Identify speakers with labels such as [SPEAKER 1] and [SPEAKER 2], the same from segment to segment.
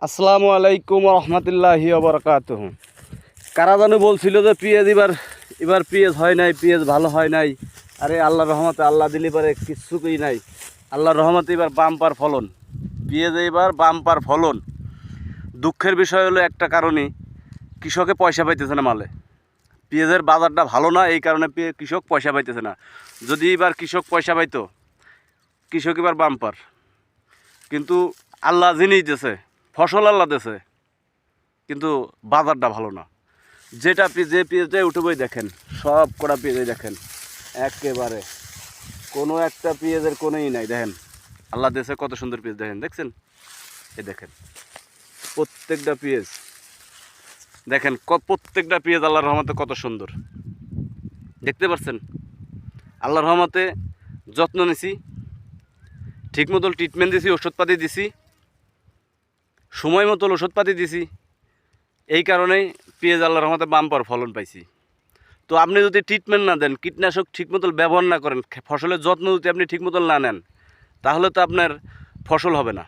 [SPEAKER 1] আসসালামু আলাইকুম রহমতুল্লাহি ওবরাকাতুহু। কারা জানো বলছিল যে পেঁয়াজ এবার পেঁয়াজ হয় নাই, পেঁয়াজ ভালো হয় নাই। আরে আল্লাহর রহমতে, আল্লাহ দিলি পারে কিচ্ছুই নাই। আল্লাহর রহমতে এবার বাম্পার ফলন, পেঁয়াজ এবার বাম্পার ফলন। দুঃখের বিষয় হলো একটা কারণই, কৃষকে পয়সা পাইতেছে না মালে। পেঁয়াজের বাজারটা ভালো না, এই কারণে কৃষক পয়সা পাইতেছে না। যদি এবার কৃষক পয়সা পাইতো, কৃষক এবার বাম্পার। কিন্তু আল্লাহ জিনিস দিয়েছে, ফসল আল্লাহ দিয়েছে, কিন্তু বাজারটা ভালো না। যে পেঁয়াজটাই উঠে দেখেন, সব কটা পেঁয়াজই দেখেন একেবারে কোনো একটা পেঁয়াজের কোনোই নাই। দেখেন আল্লাহ দিয়েছে কত সুন্দর পেঁয়াজ, দেখেন দেখছেন, এই দেখেন প্রত্যেকটা পেঁয়াজ, দেখেন প্রত্যেকটা পেঁয়াজ আল্লাহর রহমতে কত সুন্দর দেখতে পাচ্ছেন। আল্লাহর রহমতে যত্ন নিছি, ঠিকমতো ট্রিটমেন্ট দিছি, ওষুধপাতি দিছি, সময় মতো ওষুধপাতি দিছি, এই কারণেই পেঁয়াজ আল্লাহর রহমতে বাম্পার ফলন পাইছি। তো আপনি যদি ট্রিটমেন্ট না দেন, কীটনাশক ঠিকমতো ব্যবহার না করেন, ফসলের যত্ন যদি আপনি ঠিকমতো না নেন, তাহলে তো আপনার ফসল হবে না,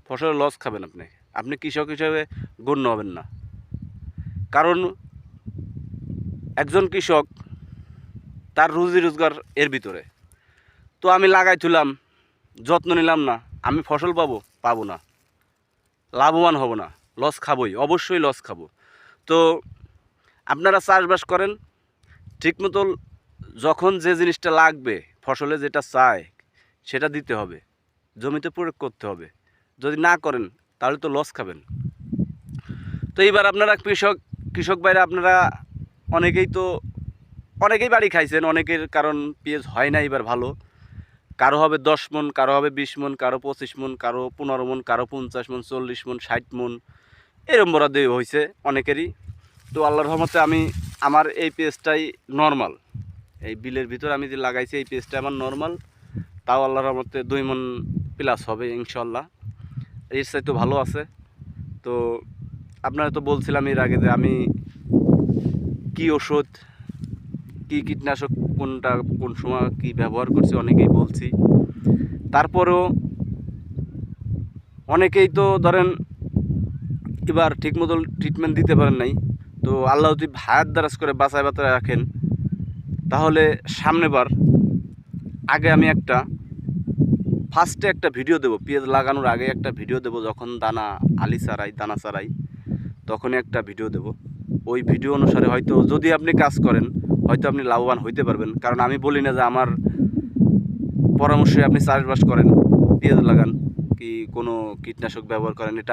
[SPEAKER 1] ফসলের লস খাবেন আপনি, আপনি কৃষক হিসেবে গণ্য হবেন না। কারণ একজন কৃষক তার রুজি রোজগার এর ভিতরে। তো আমি লাগাইছিলাম, যত্ন নিলাম না, আমি ফসল পাবো না, লাভবান হব না, লস খাবই, অবশ্যই লস খাবো। তো আপনারা চাষবাস করেন ঠিকমতো, যখন যে জিনিসটা লাগবে, ফসলে যেটা চায় সেটা দিতে হবে, জমিতে প্রয়োগ করতে হবে। যদি না করেন তাহলে তো লস খাবেন। তো এইবার আপনারা কৃষক ভাইরা, আপনারা অনেকেই বাড়ি খাইছেন, অনেকের কারণ পেঁয়াজ হয় না এবার ভালো। কারো হবে 10 মন, কারো হবে 20 মন, কারো 25 মন, কারো 15 মন, কারো 50 মন, 40 মন, 60 মন, এরম বরাদ্দ হয়েছে অনেকেরই। তো আল্লাহর রহমতে আমার এই পেঁয়াজটাই নর্মাল, এই বিলের ভিতর আমি যে লাগাইছি এই পেঁয়াজটা আমার নর্মাল, তাও আল্লাহর রহমতে 2 মন প্লাস হবে ইনশাল্লাহ, এর চাইতে ভালো আছে। তো আপনারা তো বলছিলাম এর আগে যে আমি কি ওষুধ, কি কীটনাশক, কোনটা কোন সময় কি ব্যবহার করছি অনেকেই বলছি। তারপরেও অনেকেই তো ধরেন এবার ঠিকমতো ট্রিটমেন্ট দিতে পারেন নাই। তো আল্লাহ যদি হায়াত দারাজ করে বাঁচায় রাখেন, তাহলে সামনেবার আগে আমি ফার্স্টে একটা ভিডিও দেবো, পেঁয়াজ লাগানোর আগে একটা ভিডিও দেবো, যখন দানা চারাই তখনই একটা ভিডিও দেব। ওই ভিডিও অনুসারে হয়তো যদি আপনি কাজ করেন, হয়তো আপনি লাভবান হইতে পারবেন। কারণ আমি বলি না যে আমার পরামর্শে আপনি চাষবাস করেন, পেঁয়াজ লাগান, কি কোনো কীটনাশক ব্যবহার করেন, এটা